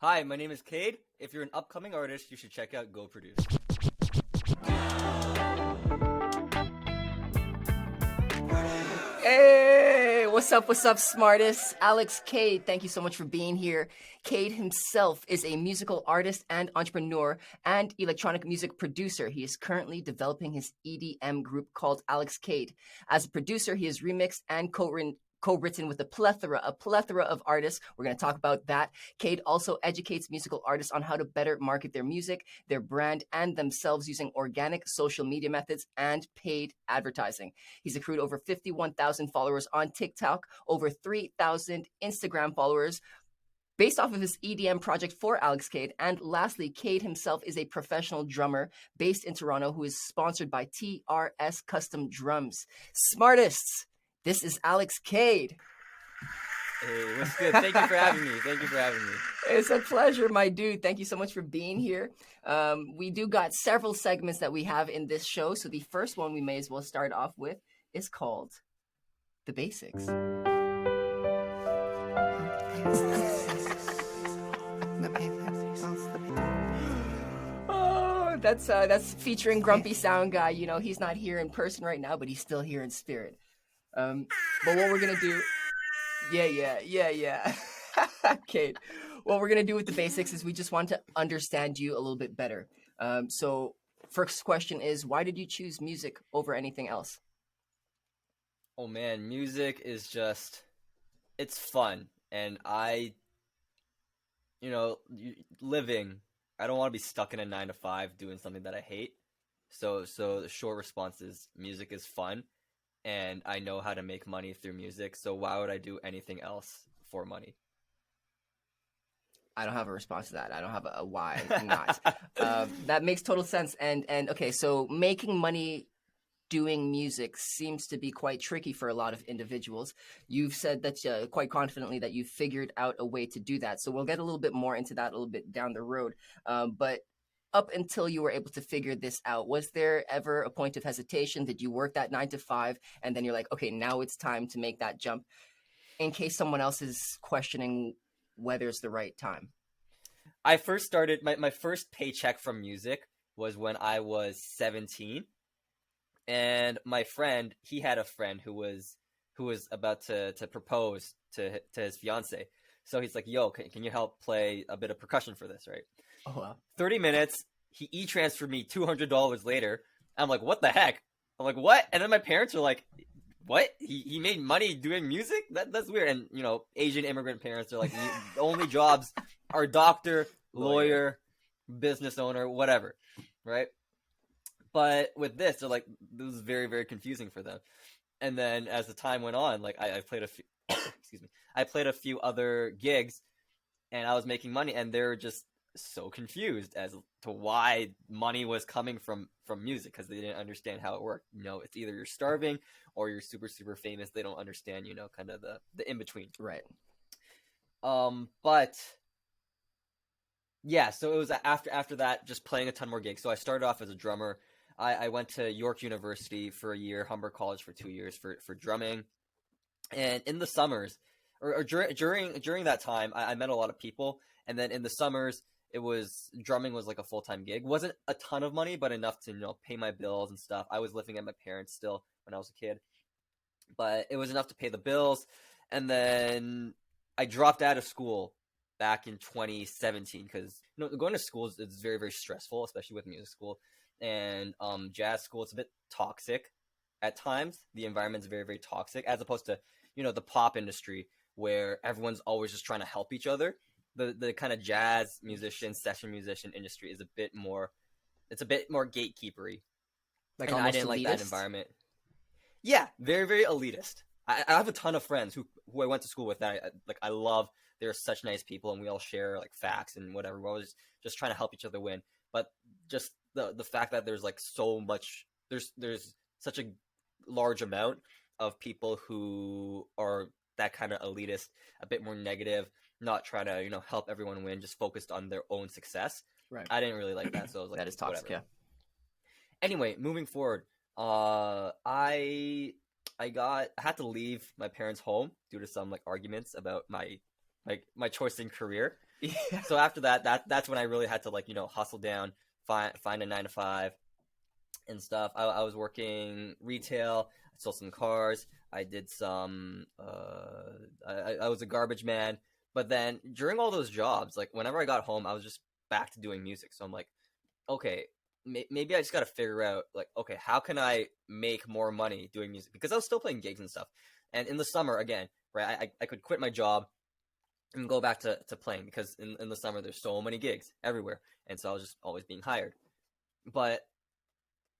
Hi, my name is Kade. If you're an upcoming artist, you should check out Go Produce. Hey, what's up, SmArtist? Alex Kade, thank you so much for being here. Kade himself is a musical artist and entrepreneur and electronic music producer. He is currently developing his EDM group called Alex Kade. As a producer, he has remixed and co-written with a plethora of artists. We're going to talk about that. Kade also educates musical artists on how to better market their music, their brand, and themselves using organic social media methods and paid advertising. He's accrued over 51,000 followers on TikTok, over 3,000 Instagram followers, based off of his EDM project for Alex Kade. And lastly, Kade himself is a professional drummer based in Toronto who is sponsored by TRS Custom Drums. SmArtists, this is Alex Kade. Hey, what's good? Thank you for having me. It's a pleasure, my dude. Thank you so much for being here. We do got several segments that we have in this show. So the first one we may as well start off with is called The Basics. Oh, that's featuring Grumpy Sound Guy. You know, he's not here in person right now, but he's still here in spirit. But what we're gonna do, yeah. Kate, what we're gonna do with the basics is we just want to understand you a little bit better. So first question is, why did you choose music over anything else? Oh man, music is it's fun. And living, I don't want to be stuck in a 9 to 5 doing something that I hate. So the short response is music is fun. And I know how to make money through music, so why would I do anything else for money? I don't have a response to that. I don't have a why not. That makes total sense. And okay, so making money doing music seems to be quite tricky for a lot of individuals. You've said that quite confidently that you figured out a way to do that. So we'll get a little bit more into that a little bit down the road. But up until you were able to figure this out, was there ever a point of hesitation? Did you work that 9 to 5 and then you're like, okay, now it's time to make that jump, in case someone else is questioning whether it's the right time? I first started, my first paycheck from music was when I was 17. And my friend, he had a friend who was about to propose to his fiance. So he's like, yo, can you help play a bit of percussion for this, right? Oh, wow. 30 minutes, he e-transferred me $200 later. I'm like, what the heck? I'm like, what? And then my parents are like, what? He made money doing music? That's weird. And, Asian immigrant parents are like, the only jobs are doctor, lawyer, business owner, whatever, right? But with this, they're like, this was very, very confusing for them. And then as the time went on, like I played a few, excuse me, I played a few other gigs, and I was making money, and they're just so confused as to why money was coming from music, because they didn't understand how it worked. It's either you're starving or you're super, super famous. They don't understand, kind of the in between. Right. But yeah, so it was after that, just playing a ton more gigs. So I started off as a drummer. I went to York University for a year, Humber College for 2 years for drumming. And in the summers, or during that time, I met a lot of people. And then in the summers, drumming was like a full-time gig. Wasn't a ton of money, but enough to, pay my bills and stuff. I was living at my parents' still when I was a kid, but it was enough to pay the bills. And then I dropped out of school back in 2017 because, going to school is very, very stressful, especially with music school. And jazz school, it's a bit toxic at times. The environment's very, very toxic, as opposed to, the pop industry where everyone's always just trying to help each other. The kind of jazz musician, session musician industry is a bit more gatekeepery. Like, and I didn't like that environment. Yeah, very, very elitist. I have a ton of friends who I went to school with that I love. They're such nice people, and we all share like facts and whatever. We're always just trying to help each other win. But just the fact that there's like so much, there's such a large amount of people who are that kind of elitist, a bit more negative, not trying to help everyone win, just focused on their own success. Right. I didn't really like that, so I was like, that is toxic. Whatever. Yeah. Anyway, moving forward, I had to leave my parents' home due to some like arguments about my choice in career. Yeah. So after that's when I really had to like, hustle down, find a 9 to 5 and stuff. I was working retail. I sold some cars. I did some. I was a garbage man. But then during all those jobs, like whenever I got home, I was just back to doing music. So I'm like, okay, maybe I just got to figure out like, okay, how can I make more money doing music? Because I was still playing gigs and stuff. And in the summer, again, right, I could quit my job and go back to playing because in the summer there's so many gigs everywhere, and so I was just always being hired. But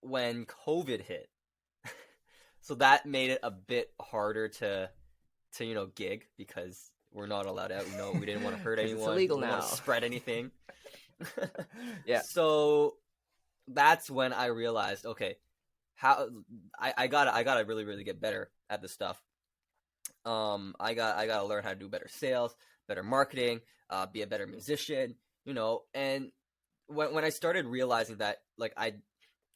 when COVID hit, so that made it a bit harder to gig because we're not allowed out. We didn't want to hurt Because it's anyone. illegal We didn't now. want to spread anything. Yeah. So that's when I realized, okay, how I gotta really really get better at this stuff. I gotta learn how to do better sales, better marketing, be a better musician, and when I started realizing that, like,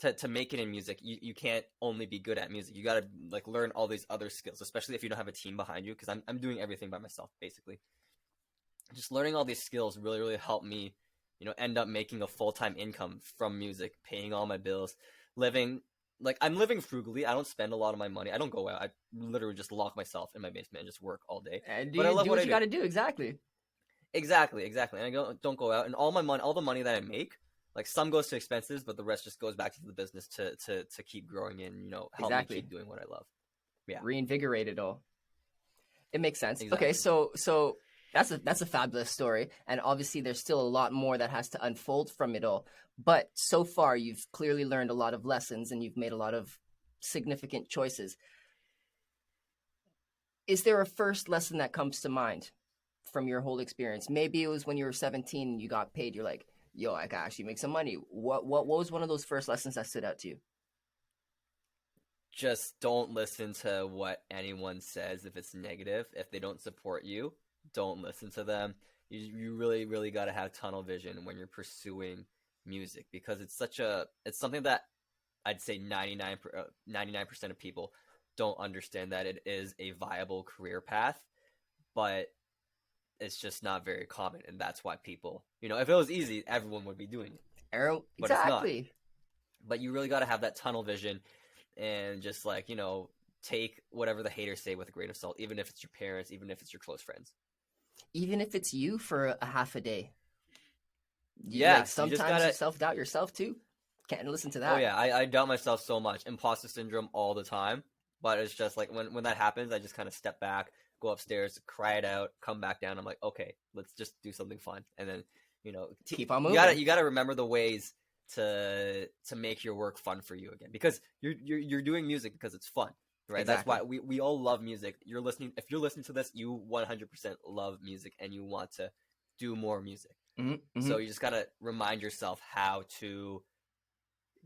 to make it in music, you can't only be good at music. You gotta like learn all these other skills, especially if you don't have a team behind you. Because I'm doing everything by myself, basically. Just learning all these skills really really helped me, end up making a full-time income from music, paying all my bills, living like I'm living frugally. I don't spend a lot of my money. I don't go out. I literally just lock myself in my basement and just work all day. And But I love do what what I you do. got to do. Exactly. Exactly. And I don't go out, and all the money that I make, like some goes to expenses, but the rest just goes back to the business to keep growing and help me Exactly. keep doing what I love. Yeah, Reinvigorate it all. It makes sense. Okay, exactly. so that's a fabulous story, and obviously there's still a lot more that has to unfold from it all. But so far, you've clearly learned a lot of lessons, and you've made a lot of significant choices. Is there a first lesson that comes to mind from your whole experience? Maybe it was when you were 17 and you got paid. You're like, yo, I can actually make some money. What was one of those first lessons that stood out to you? Just don't listen to what anyone says if it's negative. If they don't support you, don't listen to them. You really really got to have tunnel vision when you're pursuing music because it's something that I'd say 99% of people don't understand that it is a viable career path, but it's just not very common, and that's why people, if it was easy, everyone would be doing it, Arrow, but it's not. exactly. But you really got to have that tunnel vision and just like, take whatever the haters say with a grain of salt, even if it's your parents, even if it's your close friends. Even if it's you for a half a day. Yeah, Like you just sometimes you gotta. self-doubt yourself too. Can't listen to Oh that. yeah, I doubt myself so much, imposter syndrome all the time. But it's just like when that happens, I just kind of step back, go upstairs, cry it out, come back down. I'm like, okay, let's just do something fun, and then Keep on you gotta moving. remember the ways to make your work fun for you again, because you're doing music because it's fun, right? That's Exactly. why we all love music. If you're listening to this, you 100% love music and you want to do more music. Hmm. Hmm. So you just gotta remind yourself how to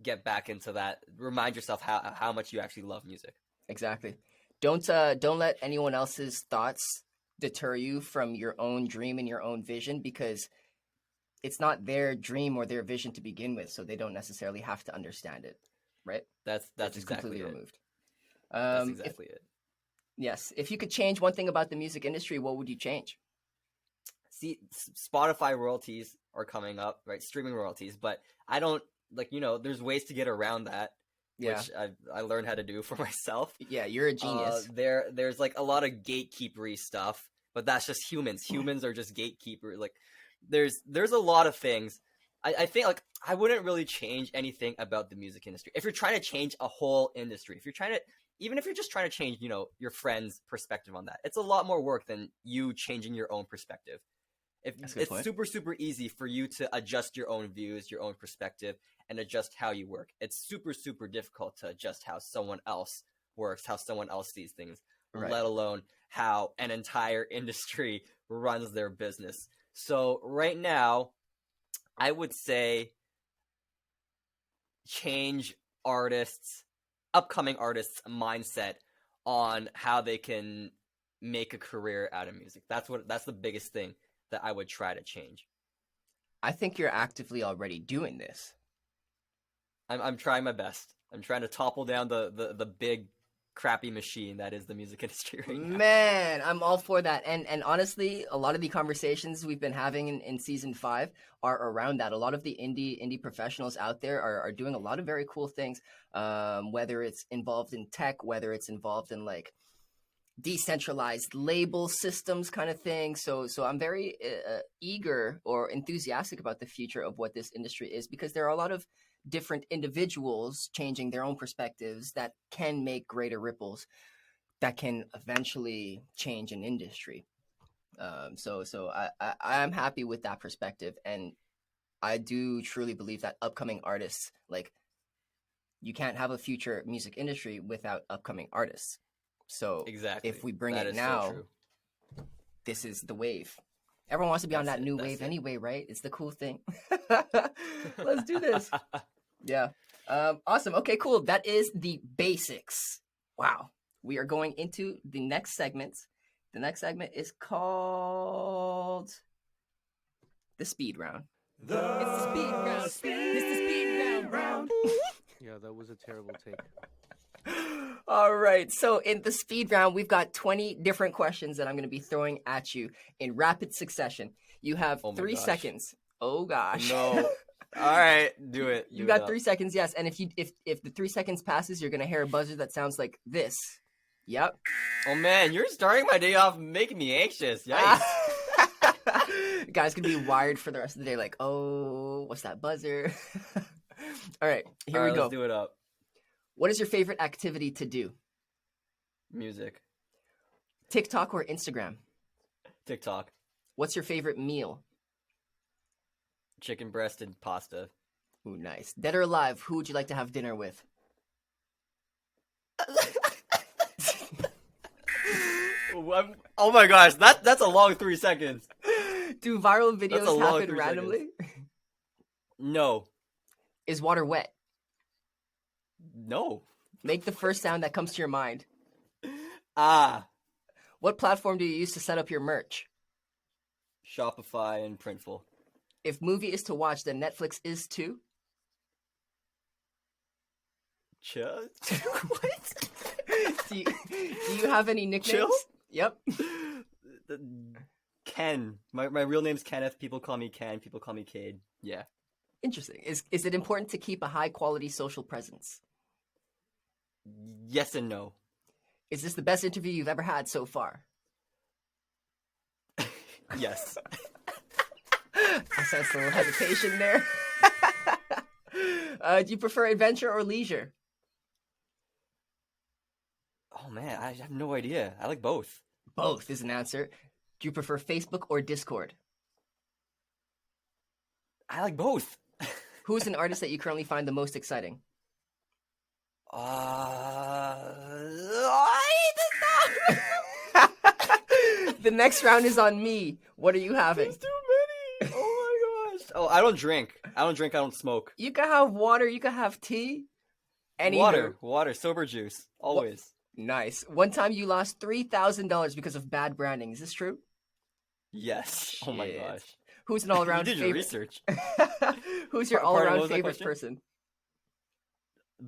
get back into that. Remind yourself how much you actually love music. Exactly. Don't let anyone else's thoughts deter you from your own dream and your own vision, because it's not their dream or their vision to begin with, so they don't necessarily have to understand it, right? That's It's exactly completely it. removed. That's If exactly it. yes, if you could change one thing about the music industry, what would you change? See, Spotify royalties are coming up, right? Streaming royalties, but I don't like, there's ways to get around that, Yeah, which I learned how to do for myself. yeah, you're a genius. There's like a lot of gatekeepery stuff, but that's just humans. Humans are just gatekeeper. Like there's a lot of things. I think like I wouldn't really change anything about the music industry. If you're trying to change a whole industry, if you're trying to even if you're just trying to change, your friend's perspective on that, it's a lot more work than you changing your own perspective. If That's a good it's point. super super easy for you to adjust your own views, your own perspective, and adjust how you work. It's super super difficult to adjust how someone else works, how someone else sees things, Right. let alone how an entire industry runs their business. So right now, I would say change artists, upcoming artists' mindset on how they can make a career out of music. That's the biggest thing that I would try to change. I think you're actively already doing this. I'm trying my best. I'm trying to topple down the big crappy machine that is the music industry right now. Man, I'm all for that. And honestly, a lot of the conversations we've been having in season 5 are around that. A lot of the indie professionals out there are doing a lot of very cool things. Whether it's involved in tech, whether it's involved in like decentralized label systems kind of thing. So I'm very eager or enthusiastic about the future of what this industry is, because there are a lot of different individuals changing their own perspectives that can make greater ripples that can eventually change an industry. I'm happy with that perspective, and I do truly believe that upcoming artists, like, you can't have a future music industry without upcoming artists. So Exactly. if we bring That it is so now, true. this is the wave. Everyone wants to be on That's that it, new that's wave it. anyway, right? It's the cool thing. Let's do this. Yeah. Awesome. Okay, cool. That is the basics. Wow. We are going into the next segment. The next segment is called the speed round. It's the speed round. It's the speed round. Yeah, that was a terrible take. All right. So in the speed round, we've got 20 different questions that I'm going to be throwing at you in rapid succession. You have Oh my 3 gosh. seconds. Oh gosh. No. All right, do it. You Do got it 3 seconds, yes. And if the 3 seconds passes, you're gonna hear a buzzer that sounds like this. Yep. Oh man, you're starting my day off making me anxious. Yikes. Guys gonna be wired for the rest of the day, like, oh, what's that buzzer? All right, here All we right, go. Let's do it up. What is your favorite activity to do? Music. TikTok or Instagram? TikTok. What's your favorite meal? Chicken breast and pasta. Ooh, nice. Dead or alive, who would you like to have dinner with? Oh my gosh, that's a long 3 seconds. Do viral That's a videos long happen 3 randomly? No. Is water wet? No. Make the first sound that comes to your mind. Ah. What platform do you use to set up your merch? Shopify and Printful. If movie is to watch, then Netflix is too. What? Do you have any nicknames? Chill? Yep. Ken. My real name's Kenneth. People call me Ken. People call me Kade. Yeah. Interesting. Is it important to keep a high quality social presence? Yes and no. Is this the best interview you've ever had so far? Yes. I sense a little hesitation there. Do you prefer adventure or leisure? Oh man, I have no idea. I like both. Both is an answer. Do you prefer Facebook or Discord? I like both. Who's an artist that you currently find the most exciting? The next round is on me. What are you having? There's too many. Oh my gosh. Oh, I don't drink. I don't smoke. You can have water. You can have tea. Anywho. Water, sober juice, always. Nice. One time you lost $3,000 because of bad branding. Is this true? Yes. Oh my Shit. gosh. Who's an all-around You did your favorite? research. Who's your Pardon, what all-around was that favorite question? person?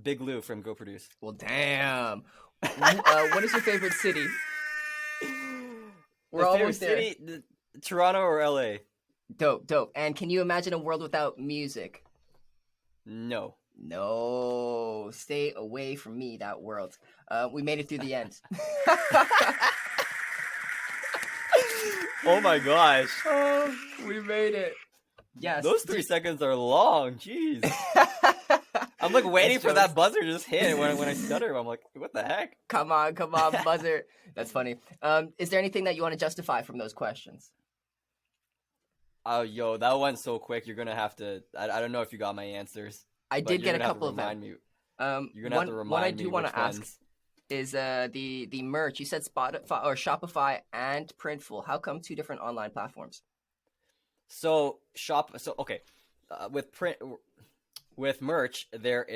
Big Lou from Go Produce. Well, damn. What is your favorite city? We're My almost favorite there. city, Toronto or LA? Dope. And can you imagine a world without music? No. No. Stay away from me, that world. We made it through the end. Oh my gosh. Oh, we made it. Yes. Those 3 seconds are long. Jeez. I'm like waiting for that buzzer to just hit when I stutter. I'm like, what the heck? Come on, buzzer. That's funny. Is there anything that you want to justify from those questions? Oh, yo, that went so quick. You're gonna have to. I don't know if you got my answers. I but did you're get a gonna have to couple of them. remind me. You're gonna one, have to remind one I me do want which to ask ones. is the merch. You said Spotify or Shopify and Printful. How come 2 different online platforms? So okay, with merch there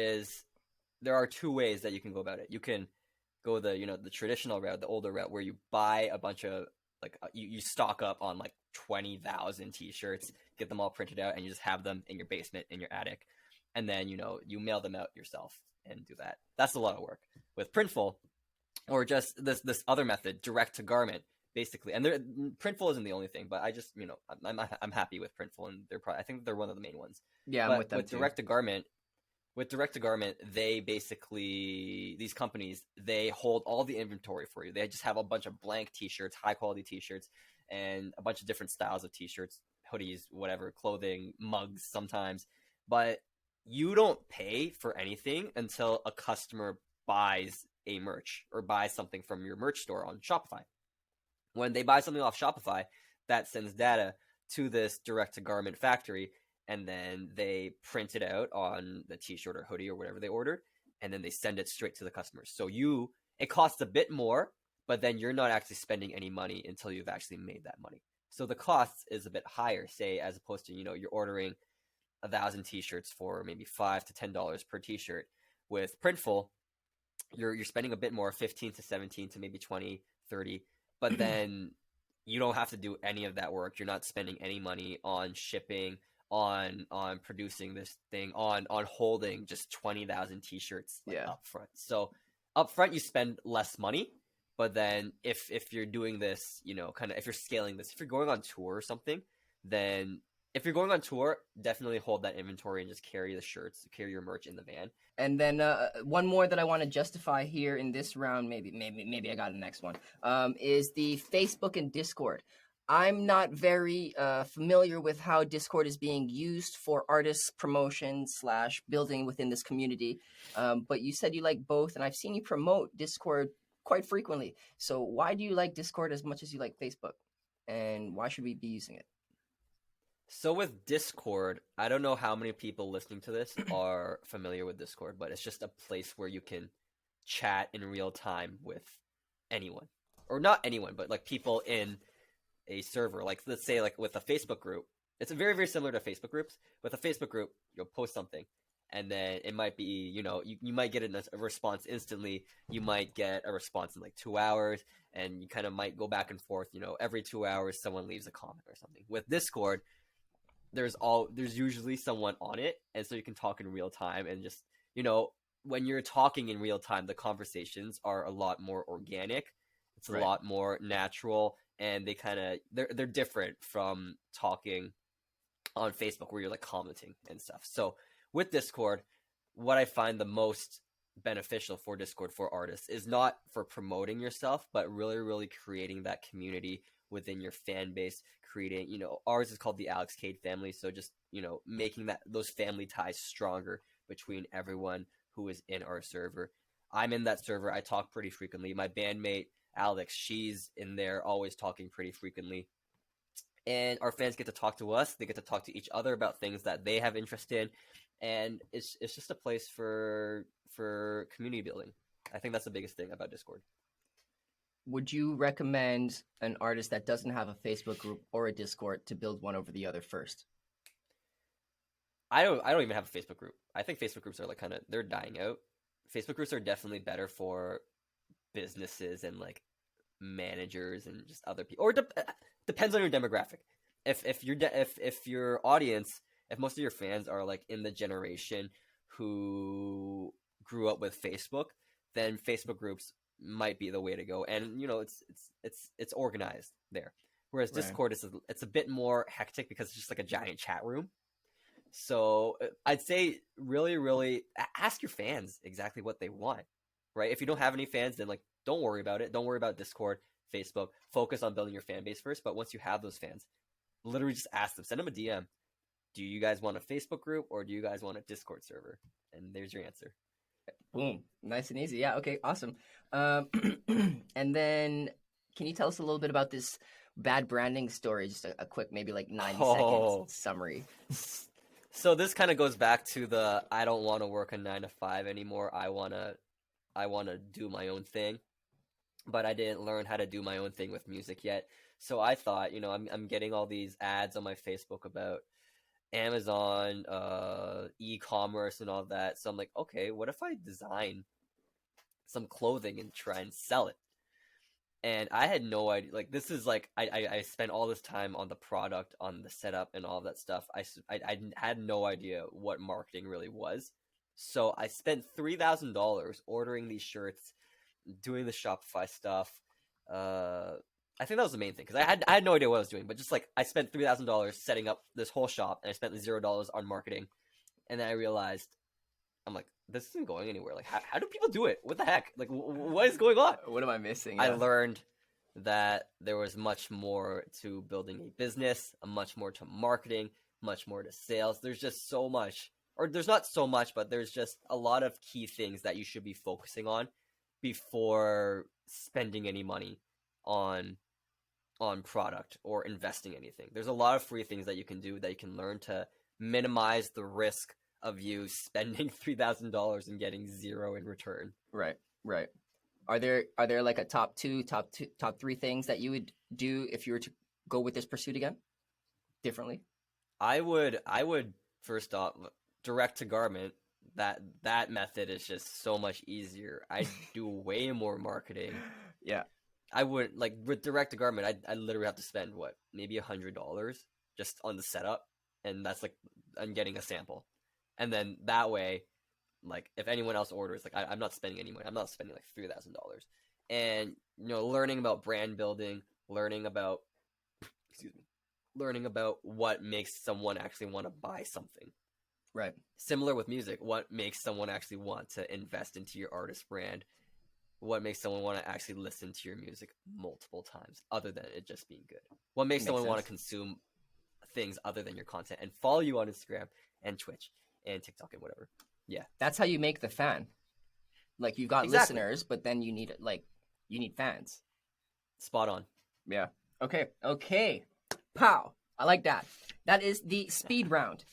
are 2 ways that you can go about it. You can go the traditional route, the older route, where you buy a bunch of you stock up on 20,000 t-shirts, get them all printed out, and you just have them in your basement, in your attic, and then you mail them out yourself and do that. That's a lot of work. With Printful, or just this other method, direct to garment, basically. And Printful isn't the only thing, but I just I'm happy with Printful, and I think they're one of the main ones. Yeah, I'm but with them with too. direct to garment, they basically, these companies, they hold all the inventory for you. They just have a bunch of blank t-shirts, high quality t-shirts, and a bunch of different styles of t-shirts, hoodies, whatever, clothing, mugs sometimes. But you don't pay for anything until a customer buys a merch or buys something from your merch store on Shopify. When they buy something off Shopify, that sends data to this direct to garment factory, and then they print it out on the t-shirt or hoodie or whatever they ordered, and then they send it straight to the customers. So it costs a bit more, but then you're not actually spending any money until you've actually made that money. So the cost is a bit higher, say, as opposed to, you're ordering 1,000 t-shirts for maybe $5 to $10 per t-shirt. With Printful, you're spending a bit more, 15 to 17 to maybe 20, 30, but then you don't have to do any of that work. You're not spending any money on shipping, on producing this thing, on holding just 20,000 t-shirts up front. So up front you spend less money, but then if you're doing this, if you're scaling this, if you're going on tour or something, then if you're going on tour, definitely hold that inventory and just carry the shirts, carry your merch in the van. And then one more that I want to justify here in this round, maybe I got the next one, is the Facebook and Discord. I'm not very familiar with how Discord is being used for artists promotion / building within this community. But you said you like both, and I've seen you promote Discord quite frequently. So why do you like Discord as much as you like Facebook? And why should we be using it? So with Discord, I don't know how many people listening to this are familiar with Discord, but it's just a place where you can chat in real time with anyone. Or not anyone, but like people in a server. Like, let's say, like with a Facebook group, it's very, very similar to Facebook groups. With a Facebook group, you'll post something, and then it might be, you might get a response instantly. You might get a response in like 2 hours, and you kind of might go back and forth. Every 2 hours, someone leaves a comment or something. With Discord, there's usually someone on it, and so you can talk in real time, and just, when you're talking in real time, the conversations are a lot more organic. It's a lot more natural, and they're different from talking on Facebook where you're like commenting and stuff. So with Discord, what I find the most beneficial for Discord for artists is not for promoting yourself, but really, really creating that community within your fan base, creating, ours is called the Alex Kade family. So just, making those family ties stronger between everyone who is in our server. I'm in that server. I talk pretty frequently. My bandmate, Alex, she's in there always talking pretty frequently. And our fans get to talk to us. They get to talk to each other about things that they have interest in. And it's just a place for community building. I think that's the biggest thing about Discord. Would you recommend an artist that doesn't have a Facebook group or a Discord to build one over the other first? I don't even have a Facebook group. I think Facebook groups are like they're dying out. Facebook groups are definitely better for businesses and like managers and just other people, or depends on your demographic. If your audience, if most of your fans are like in the generation who grew up with Facebook, then Facebook groups might be the way to go. And it's organized there. Whereas Discord it's a bit more hectic because it's just like a giant chat room. So I'd say really, really ask your fans exactly what they want, right? If you don't have any fans, then like don't worry about it. Don't worry about Discord, Facebook. Focus on building your fan base first. But once you have those fans, literally just ask them, send them a DM. Do you guys want a Facebook group or do you guys want a Discord server? And there's your answer. Boom. Nice and easy. Yeah. Okay. Awesome. And then can you tell us a little bit about this bad branding story? Just a quick, maybe like 90 seconds summary. So this kind of goes back to the I don't want to work a 9 to 5 anymore. I want to do my own thing. But I didn't learn how to do my own thing with music yet. So I thought, I'm getting all these ads on my Facebook about Amazon, e-commerce and all that. So I'm like, okay, what if I design some clothing and try and sell it? And I had no idea. Like, this is like, I spent all this time on the product, on the setup and all of that stuff. I had no idea what marketing really was. So I spent $3,000 ordering these shirts doing the Shopify stuff. I think that was the main thing because I had no idea what I was doing, but just like I spent $3,000 setting up this whole shop, and I spent $0 on marketing, and then I realized I'm like, this isn't going anywhere. Like, how do people do it? What the heck? Like, what is going on? What am I missing? I learned that there was much more to building a business, much more to marketing, much more to sales. There's just so much, or there's not so much, but there's just a lot of key things that you should be focusing on before spending any money on product or investing anything. There's a lot of free things that you can do that you can learn to minimize the risk of you spending $3,000 and getting zero in return. Right. Are there like a top three things that you would do if you were to go with this pursuit again, differently? I would first off direct to garment. That method is just so much easier. I do way more marketing. Yeah. I would like with direct to garment. I literally have to spend maybe $100 just on the setup, and that's like I'm getting a sample. And then that way, like, if anyone else orders, like, I'm not spending any money. I'm not spending, like, $3,000. And, learning about brand building, learning about what makes someone actually want to buy something. Right. Similar with music, what makes someone actually want to invest into your artist brand? What makes someone want to actually listen to your music multiple times, other than it just being good? What makes someone want to consume things other than your content and follow you on Instagram and Twitch and TikTok and whatever? Yeah, that's how you make the fan. Like, you've got listeners, but then you need fans. Spot on. Yeah. Okay. Pow. I like that. That is the speed round.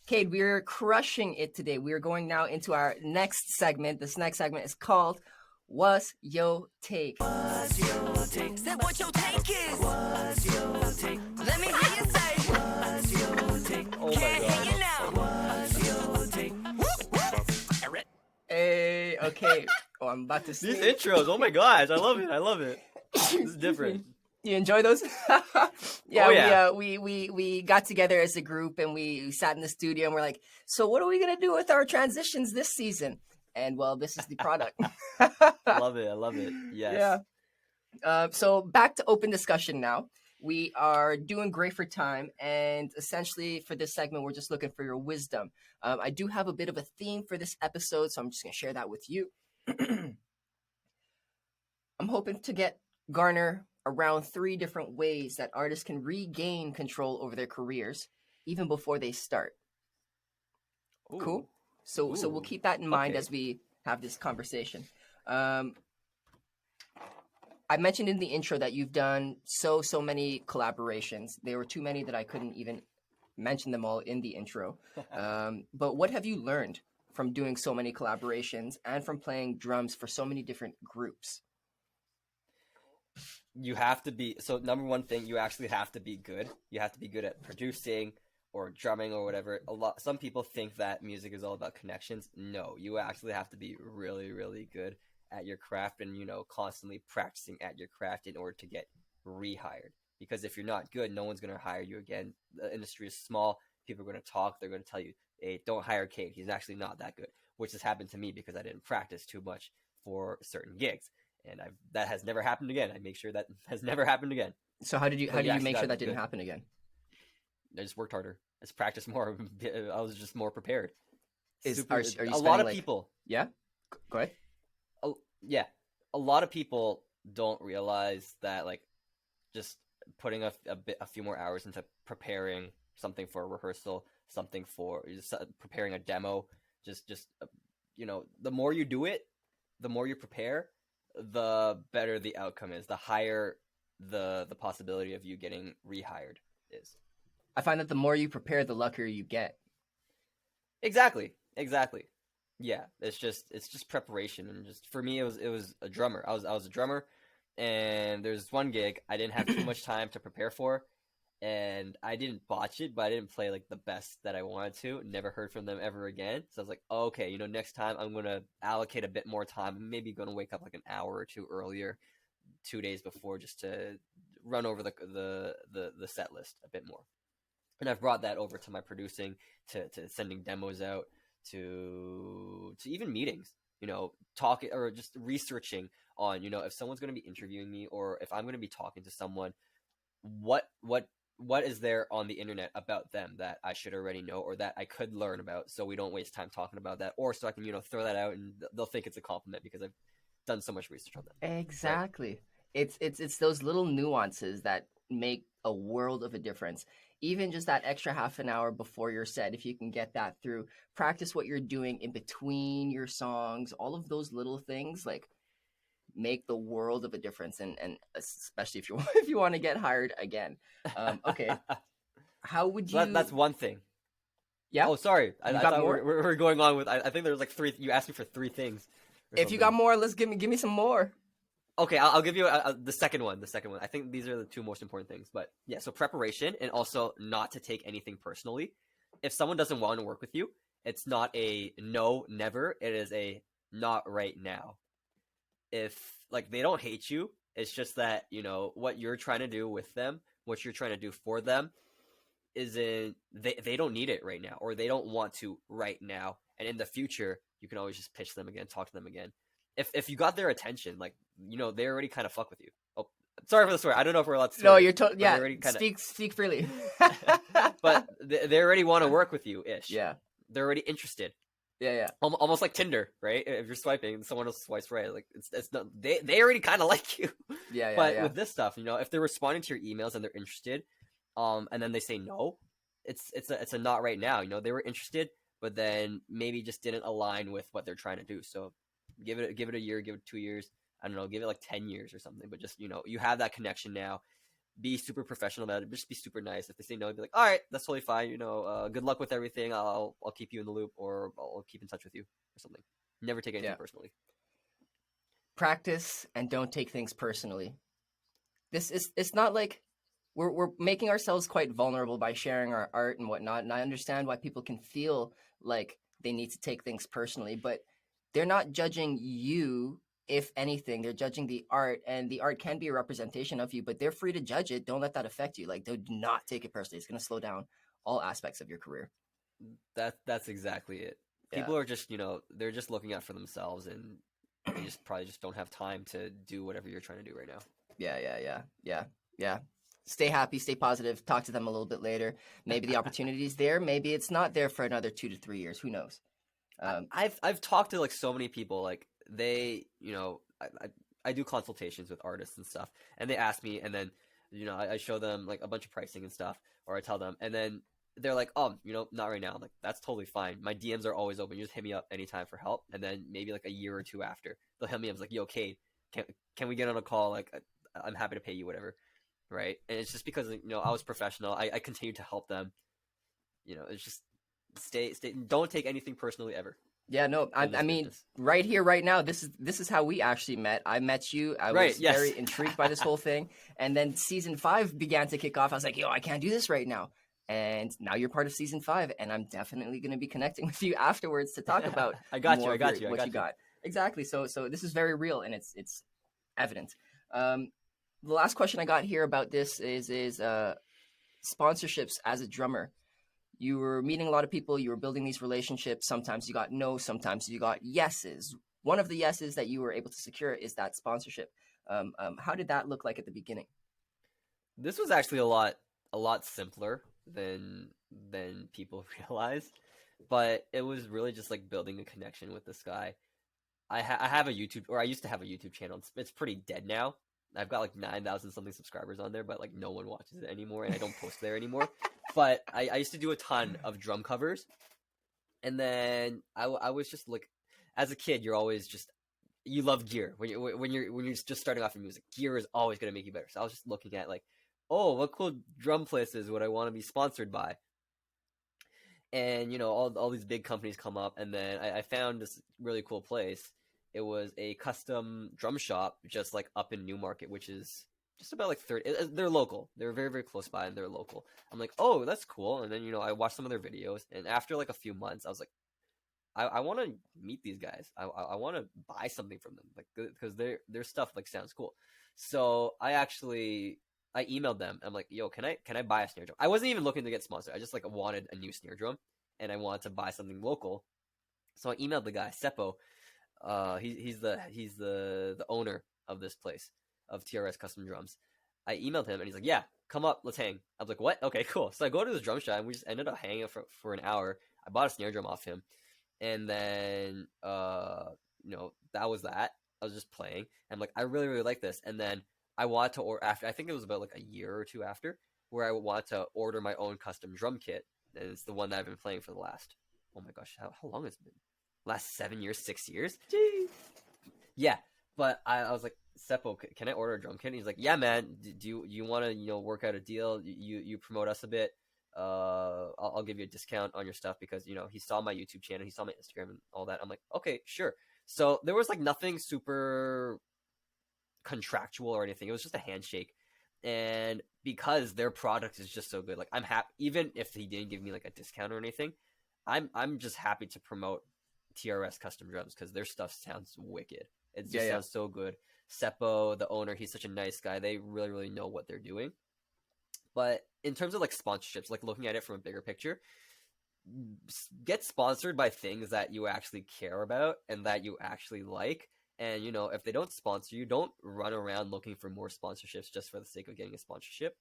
Kade, we're crushing it today. We're going now into our next segment. This next segment is called What's Yo Take? What's your take? Say what your take is. What's your take? Let me hear you say. What's your take? Oh my Can't God. hear you now. What's your take? Hey, okay. Oh, I'm about to These sneeze. intros, oh my gosh, I love it. This is different. You enjoy those? Yeah, Oh, yeah. we got together as a group and we sat in the studio and we're like, so what are we gonna do with our transitions this season? And well, this is the product. I love it. Yes. Yeah. So back to open discussion now. We are doing great for time, and essentially for this segment, we're just looking for your wisdom. I do have a bit of a theme for this episode, so I'm just gonna share that with you. I'm hoping to garner around 3 different ways that artists can regain control over their careers even before they start. Ooh. Cool. So we'll keep that in mind Okay. as we have this conversation. I mentioned in the intro that you've done so many collaborations. There were too many that I couldn't even mention them all in the intro. But what have you learned from doing so many collaborations and from playing drums for so many different groups? You have to be, so number one thing, you actually have to be good. You have to be good at producing or drumming or whatever. Some people think that music is all about connections. No, you actually have to be really, really good at your craft and, constantly practicing at your craft in order to get rehired. Because if you're not good, no one's going to hire you again. The industry is small. People are going to talk. They're going to tell you, hey, don't hire Kade. He's actually not that good, which has happened to me because I didn't practice too much for certain gigs. And that has never happened again. I make sure that has never happened again. So how did you actually make sure gotta that be didn't good. happen again? I just worked harder. I just practiced more. I was just more prepared. Are you a spending, lot of like- people. Yeah? Go ahead. Yeah, a lot of people don't realize that, like, just putting a few more hours into preparing something for a rehearsal, something for just preparing a demo, just the more you do it, the more you prepare, the better the outcome is, the higher the possibility of you getting rehired is. I find that the more you prepare, the luckier you get. Exactly. Yeah, it's just preparation, and just for me, it was a drummer. I was a drummer, and there's one gig I didn't have too much time to prepare for, and I didn't botch it, but I didn't play like the best that I wanted to. Never heard from them ever again. So I was like, oh, okay, next time I'm gonna allocate a bit more time. I'm maybe gonna wake up like an hour or two earlier, 2 days before, just to run over the set list a bit more. And I've brought that over to my producing, to sending demos out, to even meetings, talking or just researching on, you know, if someone's going to be interviewing me or if I'm going to be talking to someone, what is there on the internet about them that I should already know or that I could learn about, so we don't waste time talking about that, or so I can, you know, throw that out and they'll think it's a compliment because I've done so much research on them. Exactly. It's those little nuances that make a world of a difference. Even just that extra half an hour before your set, if you can get that through, practice what you're doing in between your songs, all of those little things like make the world of a difference, and especially if you if you want to get hired again. Okay, how would you? So that's one thing. Yeah. Oh, sorry. I got thought more? we're going on with. I think there's like three. You asked me for three things. If you got more, let's give me some more. Okay, I'll give you the second one. The second one. I think these are the two most important things. But yeah, so preparation and also not to take anything personally. If someone doesn't want to work with you, it's not a no, never. It is a not right now. If like they don't hate you, it's just that, you know, what you're trying to do with them, what you're trying to do for them, isn't they don't need it right now, or they don't want to right now. And in the future, you can always just pitch them again, talk to them again. If you got their attention, like, you know, they already kind of fuck with you. Oh, sorry for the story. I don't know if we're allowed to. No, you're yeah. Kinda... Speak freely. But they already want to work with you, ish. Yeah, they're already interested. Yeah. Almost like Tinder, right? If you're swiping, someone else swipes right. Like it's not they already kind of like you. Yeah. But with this stuff, you know, if they're responding to your emails and they're interested, and then they say no, it's a not right now. You know, they were interested, but then maybe just didn't align with what they're trying to do. So give it a year, give it 2 years. I don't know, give it like 10 years or something. But just, you know, you have that connection now. Be super professional about it. Just be super nice. If they say no, be like, all right, that's totally fine. You know, good luck with everything. I'll keep you in the loop, or I'll keep in touch with you or something. Never take anything personally. Practice and don't take things personally. It's not like we're making ourselves quite vulnerable by sharing our art and whatnot. And I understand why people can feel like they need to take things personally, but they're not judging you. If anything, they're judging the art, and the art can be a representation of you, but they're free to judge it. Don't let that affect you. Like, do not take it personally. It's going to slow down all aspects of your career. That's exactly it. People are just, you know, they're just looking out for themselves, and they just probably just don't have time to do whatever you're trying to do right now. Yeah. Stay happy, stay positive, talk to them a little bit later. Maybe the opportunity's there. Maybe it's not there for another 2 to 3 years. Who knows? I've talked to like so many people, like they, you know, I do consultations with artists and stuff, and they ask me, and then, you know, I show them like a bunch of pricing and stuff, or I tell them, and then they're like, oh, you know, not right now. I'm like, that's totally fine. My DMs are always open. You just hit me up anytime for help. And then maybe like a year or two after, they'll hit me up like, yo, Kade, can we get on a call? Like, I'm happy to pay you whatever, right? And it's just because, you know, I was professional. I continue to help them. You know, it's just stay. Don't take anything personally ever. Yeah, no, I mean, right here, right now, this is how we actually met. I met you. I was very intrigued by this whole thing. And then season 5 began to kick off. I was like, yo, I can't do this right now. And now you're part of season 5, and I'm definitely going to be connecting with you afterwards to talk about I got you. What you got. Exactly. So this is very real, and it's evident. The last question I got here about this is sponsorships as a drummer. You were meeting a lot of people. You were building these relationships. Sometimes you got no. Sometimes you got yeses. One of the yeses that you were able to secure is that sponsorship. How did that look like at the beginning? This was actually a lot simpler than people realize, but it was really just like building a connection with this guy. I have a YouTube, or I used to have a YouTube channel. It's pretty dead now. I've got like 9,000 something subscribers on there, but like no one watches it anymore, and I don't post there anymore. But I used to do a ton of drum covers, and then I was just like, as a kid, you're always just, you love gear when you're just starting off in music. Gear is always going to make you better. So I was just looking at like, oh, what cool drum places would I want to be sponsored by? And, you know, all these big companies come up, and then I found this really cool place. It was a custom drum shop just like up in Newmarket, which is just about like 30. They're local. They're very, very close by, and they're local. I'm like, oh, that's cool. And then, you know, I watched some of their videos, and after like a few months, I was like, I want to meet these guys. I want to buy something from them, like, because their stuff like sounds cool. So I emailed them. I'm like, yo, can I buy a snare drum? I wasn't even looking to get sponsored. I just like wanted a new snare drum, and I wanted to buy something local. So I emailed the guy, Seppo. He's the owner of this place of TRS Custom Drums. I emailed him and he's like, "Yeah, come up, let's hang." I was like, "What? Okay, cool." So I go to his drum shop and we just ended up hanging out for an hour. I bought a snare drum off him, and then that was that. I was just playing. And I'm like, I really really like this. And then I want to order after. I think it was about like a year or two after, where I want to order my own custom drum kit, and it's the one that I've been playing for the last. Oh my gosh, how long has it been? Last 7 years, 6 years? Jeez. Yeah, but I was like, Seppo, can I order a drum kit? And he's like, yeah, man. Do you want to work out a deal? You promote us a bit. I'll give you a discount on your stuff because he saw my YouTube channel, he saw my Instagram and all that. I'm like, okay, sure. So there was like nothing super contractual or anything. It was just a handshake, and because their product is just so good, like I'm happy. Even if he didn't give me like a discount or anything, I'm just happy to promote TRS Custom Drums because their stuff sounds wicked. It just sounds so good. Seppo, the owner, he's such a nice guy. They really, really know what they're doing. But in terms of like sponsorships, like looking at it from a bigger picture, get sponsored by things that you actually care about and that you actually like. And, if they don't sponsor you, don't run around looking for more sponsorships just for the sake of getting a sponsorship,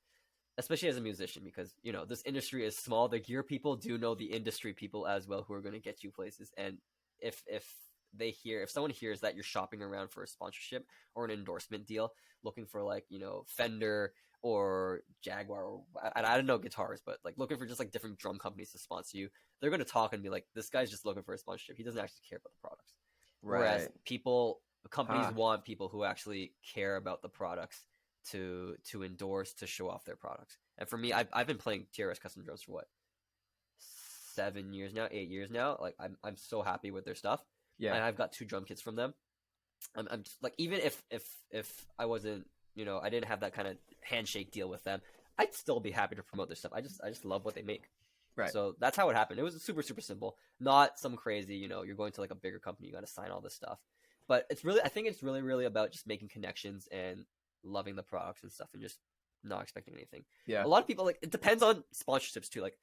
especially as a musician, because, this industry is small. The gear people do know the industry people as well who are going to get you places. And if someone hears that you're shopping around for a sponsorship or an endorsement deal, looking for like, Fender or Jaguar, or I don't know guitars, but like looking for just like different drum companies to sponsor you, they're going to talk and be like, this guy's just looking for a sponsorship. He doesn't actually care about the products. Right. Whereas companies want people who actually care about the products to endorse, to show off their products. And for me, I've been playing TRS Custom Drums for what, 7 years now, 8 years now. Like I'm so happy with their stuff. Yeah. And I've got 2 drum kits from them. I'm just, like, even if I wasn't, I didn't have that kind of handshake deal with them, I'd still be happy to promote their stuff. I just love what they make. Right. So that's how it happened. It was super, super simple. Not some crazy, you're going to like a bigger company, you got to sign all this stuff. But I think it's really, really about just making connections and loving the products and stuff and just not expecting anything. Yeah. A lot of people, like, it depends on sponsorships too. Like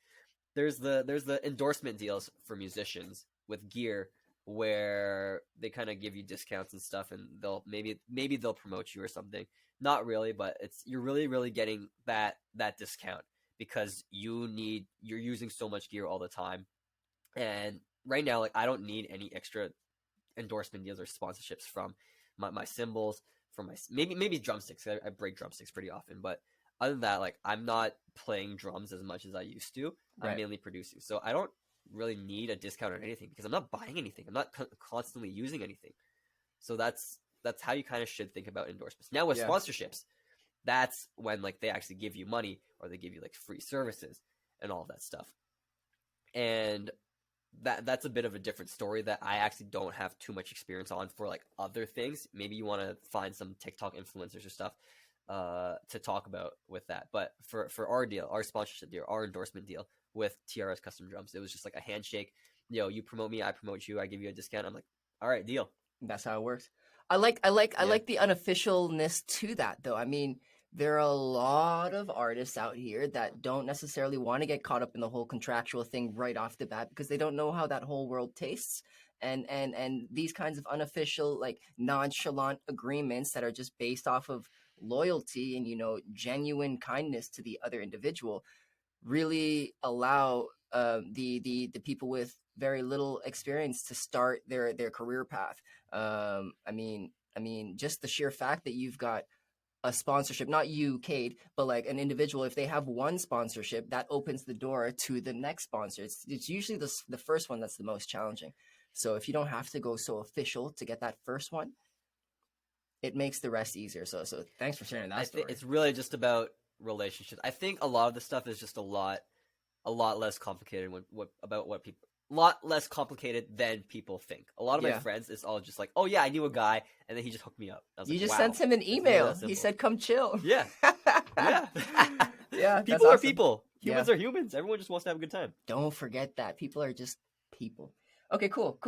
there's the endorsement deals for musicians with gear where they kind of give you discounts and stuff, and they'll maybe they'll promote you or something. Not really, but you're really, really getting that discount because you're using so much gear all the time. And right now, like, I don't need any extra endorsement deals or sponsorships from my cymbals, from my maybe drumsticks. I break drumsticks pretty often, but other than that, like, I'm not playing drums as much as I used to. Right. I'm mainly producing, so I don't really need a discount on anything because I'm not buying anything. I'm not constantly using anything. So that's how you kind of should think about endorsements. Now with sponsorships, that's when like they actually give you money or they give you like free services and all of that stuff. And that's a bit of a different story that I actually don't have too much experience on for like other things. Maybe you want to find some TikTok influencers or stuff to talk about with that. But for our deal, our sponsorship deal, our endorsement deal with TRS Custom Drums, it was just like a handshake. You promote me, I promote you, I give you a discount. I'm like, all right, deal. That's how it works. I like the unofficialness to that, though. I mean, there are a lot of artists out here that don't necessarily want to get caught up in the whole contractual thing right off the bat because they don't know how that whole world tastes. And these kinds of unofficial, like, nonchalant agreements that are just based off of loyalty and, genuine kindness to the other individual really allow the people with very little experience to start their career path. I mean, just the sheer fact that you've got a sponsorship, not you, Kade, but like an individual, if they have one sponsorship, that opens the door to the next sponsor. It's usually the first one that's the most challenging. So if you don't have to go so official to get that first one, it makes the rest easier. So thanks for sharing that story. It's really just about relationships. I think a lot of the stuff is just a lot less complicated a lot less complicated than people think. A lot of my friends, it's all just like, oh yeah, I knew a guy, and then he just hooked me up. I was you like, just wow, sent him an email. Really He said, "Come chill." Yeah, yeah, yeah. People are awesome. people. Humans are humans. Everyone just wants to have a good time. Don't forget that people are just people. Okay, cool.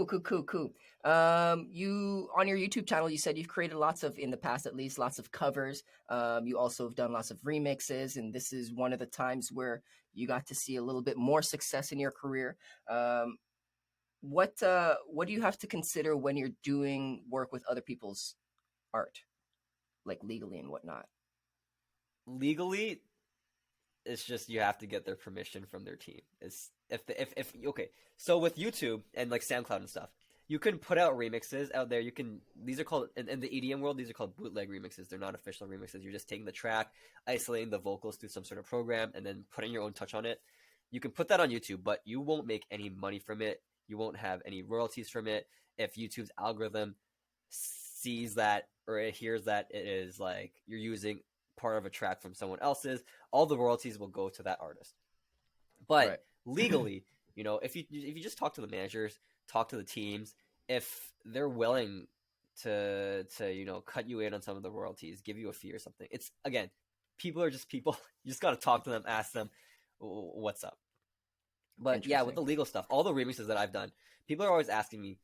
You on your YouTube channel, you said you've created in the past at least, lots of covers. You also have done lots of remixes, and this is one of the times where you got to see a little bit more success in your career. what do you have to consider when you're doing work with other people's art, like legally and whatnot? Legally, it's just you have to get their permission from their team. It's if okay. So with YouTube and like SoundCloud and stuff, you can put out remixes out there. You can these are called in the EDM world. These are called bootleg remixes. They're not official remixes. You're just taking the track, isolating the vocals through some sort of program, and then putting your own touch on it. You can put that on YouTube, but you won't make any money from it. You won't have any royalties from it. If YouTube's algorithm sees that or it hears that it is like you're using part of a track from someone else's, all the royalties will go to that artist. But Right. legally, if you just talk to the managers, talk to the teams, if they're willing to cut you in on some of the royalties, give you a fee or something. It's again, people are just people. You just got to talk to them, ask them what's up. But yeah, with the Interesting. legal stuff, all the remixes that I've done, people are always asking me,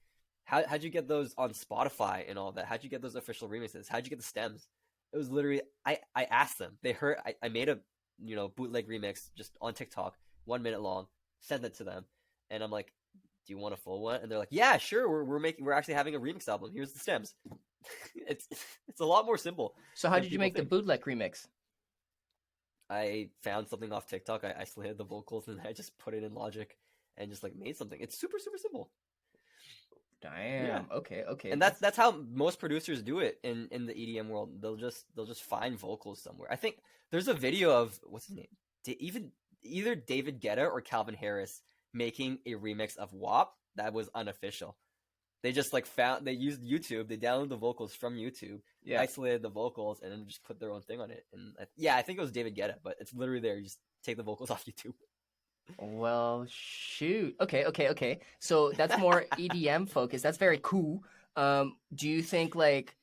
how'd you get those on Spotify and all that? How'd you get those official remixes? How'd you get the stems? It was literally I asked them. They heard I made a bootleg remix just on TikTok, 1 minute long, sent it to them, and I'm like, do you want a full one? And they're like, yeah, sure. We're actually having a remix album. Here's the stems. it's a lot more simple. So how than did you people make the think. bootleg remix? I found something off TikTok. I isolated the vocals and I just put it in Logic and just like made something. It's super super simple. Damn. Yeah. Okay. And that's how most producers do it in the EDM world. They'll just find vocals somewhere. I think there's a video of what's his name, either David Guetta or Calvin Harris making a remix of WAP that was unofficial. They just they used YouTube. They downloaded the vocals from YouTube, Yeah. isolated the vocals, and then just put their own thing on it. And I think it was David Guetta, but it's literally there. You just take the vocals off YouTube. Well, shoot. Okay. So that's more EDM focused. That's very cool. Do you think like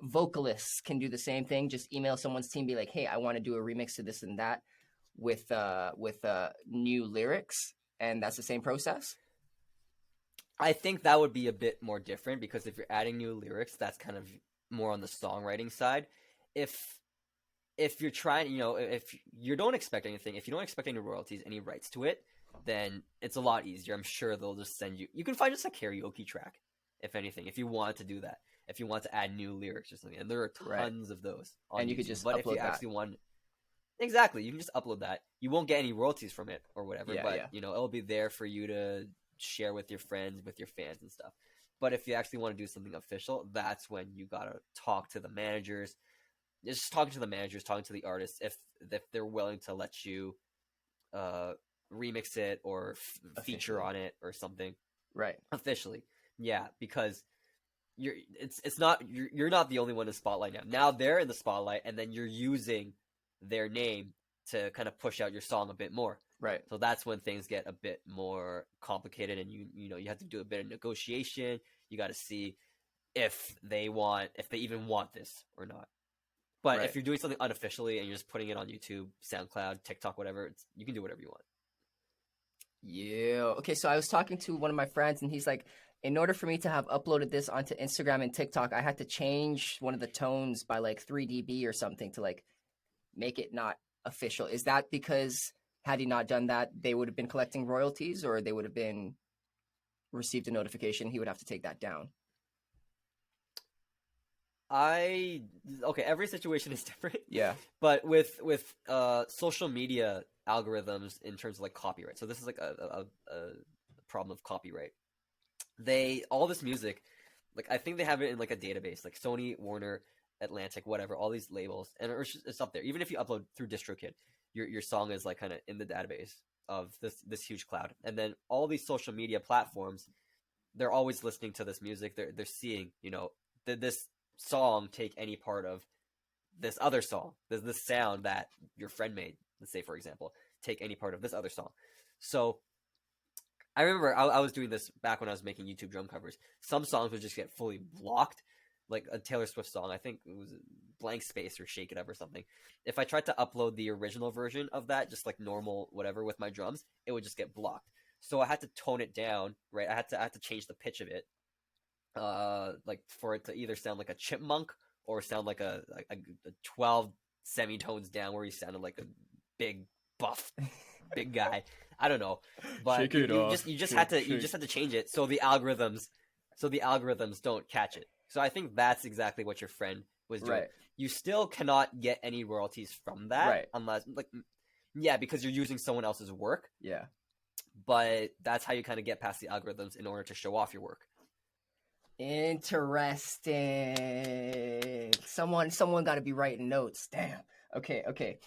vocalists can do the same thing? Just email someone's team, be like, "Hey, I want to do a remix to this and that with new lyrics," and that's the same process. I think that would be a bit more different because if you're adding new lyrics, that's kind of more on the songwriting side. If you're trying, if you don't expect anything, if you don't expect any royalties, any rights to it, then it's a lot easier. I'm sure they'll just send you. You can find just a karaoke track, if anything, if you want to do that. If you want to add new lyrics or something, and there are tons of those on And you YouTube. could just but if upload you that. actually want, exactly, you can just upload that. You won't get any royalties from it or whatever, Yeah, but yeah. it'll be there for you to share with your friends, with your fans and stuff. But if you actually want to do something official, that's when you gotta talk to the managers. Just talking to the managers, talking to the artists, if they're willing to let you remix it or feature Officially. on it or something Right. officially. Yeah, because it's not you're not the only one in the spotlight now. Now they're in the spotlight, and then you're using their name to kind of push out your song a bit more. Right. So that's when things get a bit more complicated, and you have to do a bit of negotiation. You got to see if they even want this or not. But Right. if you're doing something unofficially and you're just putting it on YouTube, SoundCloud, TikTok, whatever, you can do whatever you want. Yeah. Okay, so I was talking to one of my friends, and he's like, in order for me to have uploaded this onto Instagram and TikTok, I had to change one of the tones by like 3 dB or something to like make it not official. Is that because had he not done that, they would have been collecting royalties, or they would have been received a notification? He would have to take that down. Every situation is different. Yeah. But with social media algorithms in terms of like copyright, so this is like a problem of copyright. All this music, like I think they have it in like a database, like Sony, Warner, Atlantic, whatever, all these labels, and it's up there. Even if you upload through DistroKid, your song is like kind of in the database of this huge cloud. And then all these social media platforms, they're always listening to this music. They're seeing, did this song take any part of this other song? Does this sound that your friend made, let's say for example, take any part of this other song? So I remember I was doing this back when I was making YouTube drum covers. Some songs would just get fully blocked, like a Taylor Swift song. I think it was Blank Space or Shake It Up or something. If I tried to upload the original version of that, just like normal whatever with my drums, it would just get blocked. So I had to tone it down, right? I had to change the pitch of it, like for it to either sound like a chipmunk or sound like a 12 semitones down, where he sounded like a big buff big guy. I don't know, but Shake you, it you off. just you just Shake, had to shake. you just had to change it so the algorithms don't catch it. So I think that's exactly what your friend was doing. Right. You still cannot get any royalties from that Right. unless yeah, because you're using someone else's work, Yeah. but that's how you kind of get past the algorithms in order to show off your work. Interesting. Someone got to be writing notes. Damn. Okay.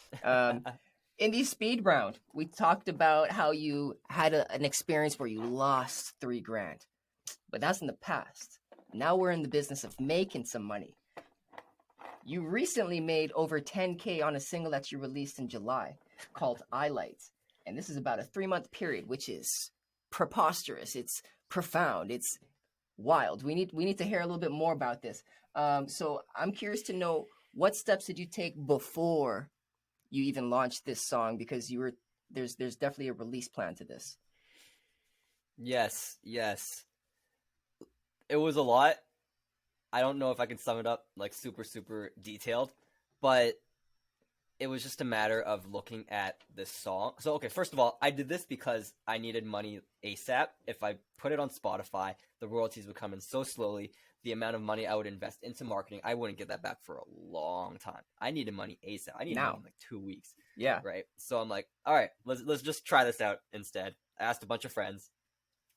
In the speed round, we talked about how you had an experience where you lost $3,000, but that's in the past. Now we're in the business of making some money. You recently made over 10K on a single that you released in July called "I Light," and this is about a 3-month period, which is preposterous. It's profound. It's wild. We need to hear a little bit more about this. So I'm curious to know, what steps did you take before you even launched this song? Because there's definitely a release plan to this. Yes. It was a lot. I don't know if I can sum it up like super, super detailed, but it was just a matter of looking at this song. So, okay, first of all, I did this because I needed money ASAP. If I put it on Spotify, the royalties would come in so slowly. The amount of money I would invest into marketing, I wouldn't get that back for a long time. I needed money ASAP. I needed money in like 2 weeks. Yeah. Right. So I'm like, all right, let's just try this out instead. I asked a bunch of friends,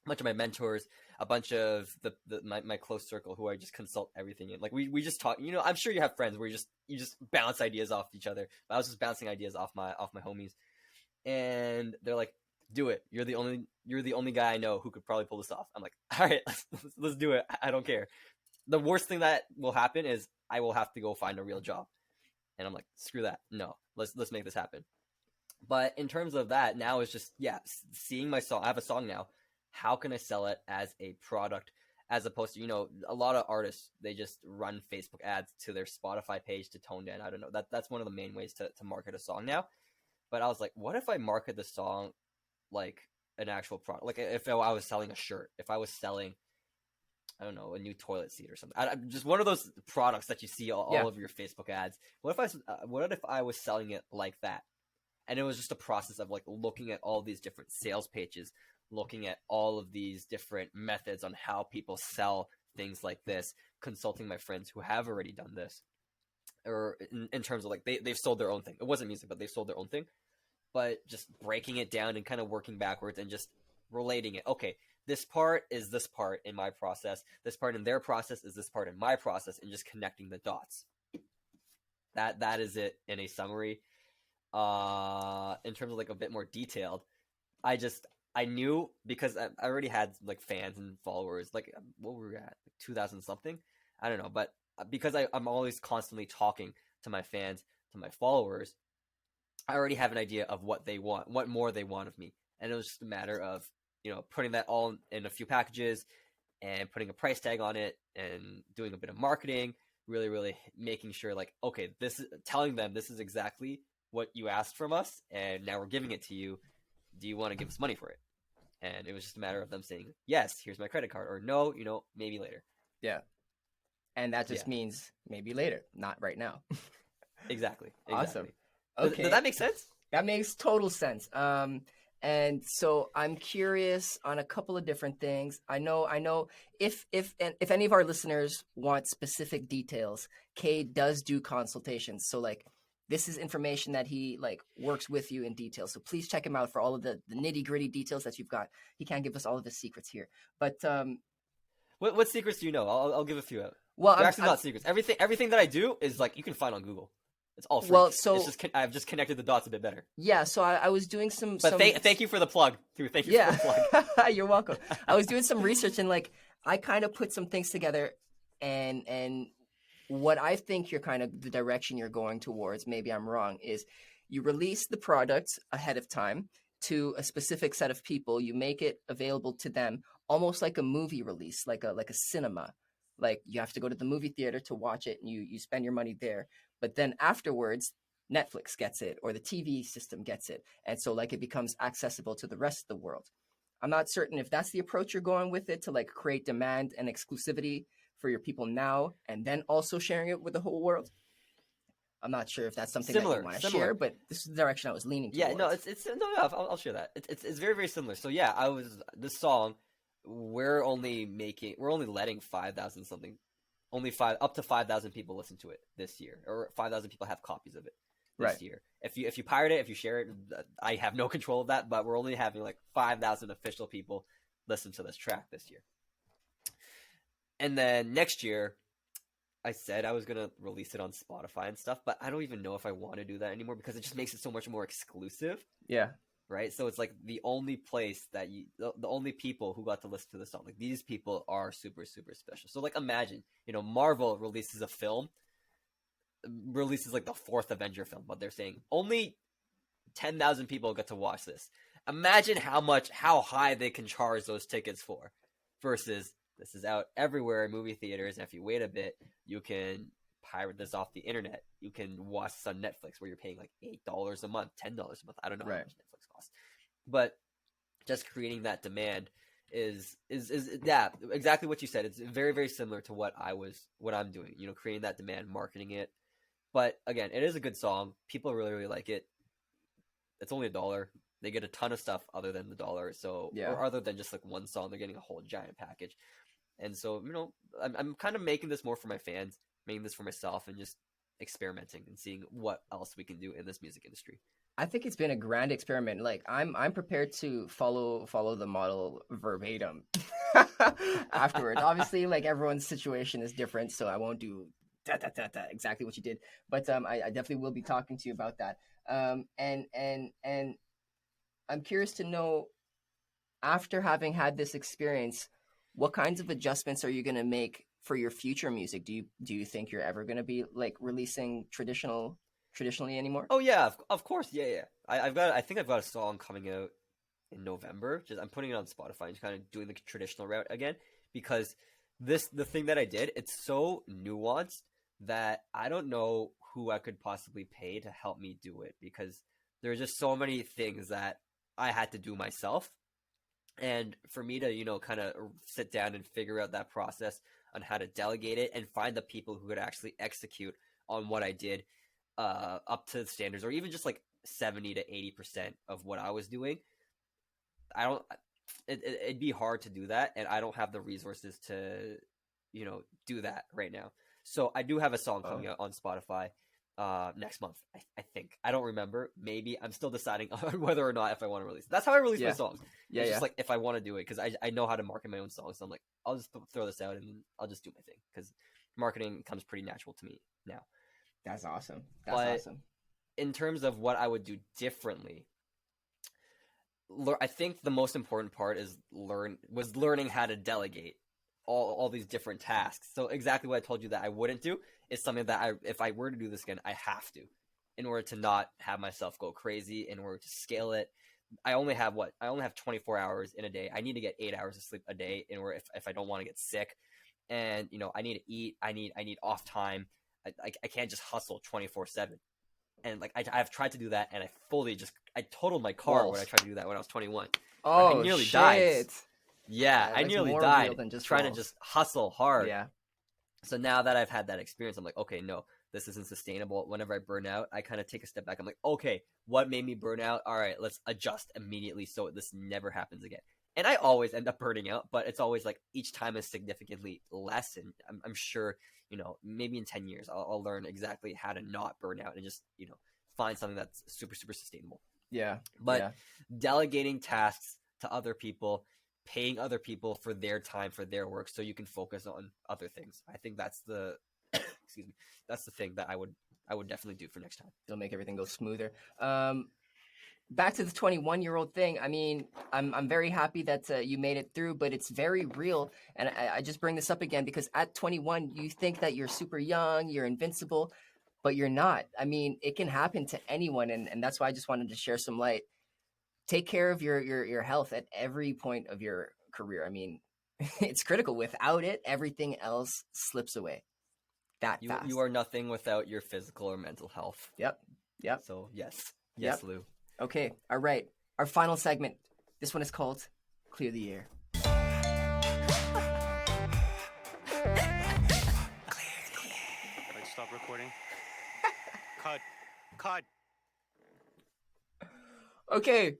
a bunch of my mentors, a bunch of my close circle who I just consult everything in. Like we just talk. I'm sure you have friends where you just bounce ideas off each other. But I was just bouncing ideas off my homies, and they're like, "Do it. You're the only guy I know who could probably pull this off." I'm like, "All right, let's do it. I don't care." The worst thing that will happen is I will have to go find a real job, and I'm like, "Screw that. No, let's make this happen." But in terms of that, now it's just seeing my song. I have a song now. How can I sell it as a product, as opposed to, a lot of artists, they just run Facebook ads to their Spotify page to tone down. I don't know. That's one of the main ways to market a song now. But I was like, what if I market the song like an actual product? Like if I was selling a shirt, if I was selling, I don't know, a new toilet seat or something. Just one of those products that you see all over your Facebook ads. What if I was selling it like that? And it was just a process of like looking at all these different sales pages, looking at all of these different methods on how people sell things like this, consulting my friends who have already done this, or in terms of like they've sold their own thing. It wasn't music, but they've sold their own thing. But just breaking it down and kind of working backwards and just relating it. Okay, this part is this part in my process. This part in their process is this part in my process, and just connecting the dots. That is it in a summary. In terms of like a bit more detailed, I knew, because I already had like fans and followers, like what were we at, like 2000 something, I don't know, but because I'm always constantly talking to my fans, to my followers, I already have an idea of what they want, what more they want of me, and it was just a matter of putting that all in a few packages and putting a price tag on it and doing a bit of marketing, really making sure like, okay, telling them this is exactly what you asked from us, and now we're giving it to you. Do you want to give us money for it? And it was just a matter of them saying, yes, here's my credit card, or no, maybe later. Yeah. And that just means maybe later, not right now. Exactly. Awesome. Okay. Does that make sense? That makes total sense. And so I'm curious on a couple of different things. I know if any of our listeners want specific details, Kade does do consultations. So like, this is information that he like works with you in detail. So please check him out for all of the nitty gritty details that you've got. He can't give us all of his secrets here, but what secrets do you know? I'll give a few out. Well, they're actually not secrets. Everything that I do is like you can find on Google. It's all free. Well, so it's just I've just connected the dots a bit better. Yeah. So I was doing some. But thank you for the plug. Thank you for the plug. You're welcome. I was doing some research and like I kind of put some things together, and what I think you're kind of the direction you're going towards, maybe I'm wrong, is you release the product ahead of time to a specific set of people. You make it available to them almost like a movie release, like a cinema. Like you have to go to the movie theater to watch it and you spend your money there. But then afterwards, Netflix gets it or the TV system gets it. And so like it becomes accessible to the rest of the world. I'm not certain if that's the approach you're going with it, to like create demand and exclusivity for your people now, and then also sharing it with the whole world. I'm not sure if that's something Similar, that you want to similar. share, but this is the direction I was leaning towards. Yeah, no, it's no, no, I'll share that. It's very, very similar. So yeah, this song. We're only letting 5,000 something, up to 5,000 people listen to it this year, or 5,000 people have copies of it this year. If you pirate it, if you share it, I have no control of that. But we're only having like 5,000 official people listen to this track this year. And then next year, I said I was gonna release it on Spotify and stuff, but I don't even know if I want to do that anymore because it just makes it so much more exclusive. Yeah. Right, so it's like the only place that the only people who got to listen to the song, like these people are super, super special. So like imagine, Marvel releases a film, releases like the fourth Avenger film, but they're saying only 10,000 people get to watch this. Imagine how high they can charge those tickets for, versus this is out everywhere in movie theaters, and if you wait a bit, you can pirate this off the internet. You can watch this on Netflix where you're paying like $8 a month, $10 a month. I don't know how much Netflix costs, but just creating that demand is yeah, exactly what you said. It's very, very similar to what I'm doing. Creating that demand, marketing it. But again, it is a good song. People really, really like it. It's only $1. They get a ton of stuff other than the $1. So or other than just like one song, they're getting a whole giant package. And so I'm kind of making this more for my fans, making this for myself, and just experimenting and seeing what else we can do in this music industry. I think it's been a grand experiment. Like I'm prepared to follow the model verbatim afterwards. Obviously, like everyone's situation is different, so I won't do exactly what you did. But I definitely will be talking to you about that. And I'm curious to know, after having had this experience, what kinds of adjustments are you going to make for your future music? Do you think you're ever going to be like releasing traditionally anymore? Oh yeah, of course, yeah. I think I've got a song coming out in November. I'm putting it on Spotify and kind of doing the traditional route again, because the thing that I did, it's so nuanced that I don't know who I could possibly pay to help me do it, because there's just so many things that I had to do myself. And for me to, kind of sit down and figure out that process on how to delegate it and find the people who could actually execute on what I did up to the standards, or even just like 70 to 80% of what I was doing, it'd be hard to do that. And I don't have the resources to, do that right now. So I do have a song coming out on Spotify next month. I think. I don't remember. Maybe. I'm still deciding on whether or not if I want to release it. That's how I release my songs. It's just like if I want to do it, because I know how to market my own songs. So I'm like, I'll just throw this out and I'll just do my thing, because marketing comes pretty natural to me now. That's awesome. In terms of what I would do differently, I think the most important part was learning how to delegate all these different tasks. So exactly what I told you that I wouldn't do is something that if I were to do this again, I have to, in order to not have myself go crazy, in order to scale it. I only have 24 hours in a day. I need to get 8 hours of sleep a day in order if I don't want to get sick. And, I need to eat. I need off time. I can't just hustle 24/7. And like I've tried to do that, and I totaled my car when I tried to do that when I was 21. Oh, I nearly shit. died. Yeah, I nearly died trying walls. to just hustle hard. Yeah. So now that I've had that experience, I'm like, okay, no, this isn't sustainable. Whenever I burn out, I kind of take a step back. I'm like, okay, what made me burn out? All right, let's adjust immediately so this never happens again. And I always end up burning out, but it's always like each time is significantly less. And I'm sure, maybe in 10 years, I'll learn exactly how to not burn out and just, find something that's super, super sustainable. Yeah. But delegating tasks to other people, paying other people for their time, for their work, so you can focus on other things. I think that's the that's the thing that I would definitely do for next time. It'll make everything go smoother. Back to the 21-year-old thing. I mean, I'm very happy that you made it through, but it's very real. And I just bring this up again because at 21, you think that you're super young, you're invincible, but you're not. I mean, it can happen to anyone, and that's why I just wanted to share some light. Take care of your health at every point of your career. I mean, it's critical. Without it, everything else slips away that fast. You are nothing without your physical or mental health. Yep. So yes, Lou. Okay, all right. Our final segment. This one is called Clear the Air. Stop recording. Cut. Okay,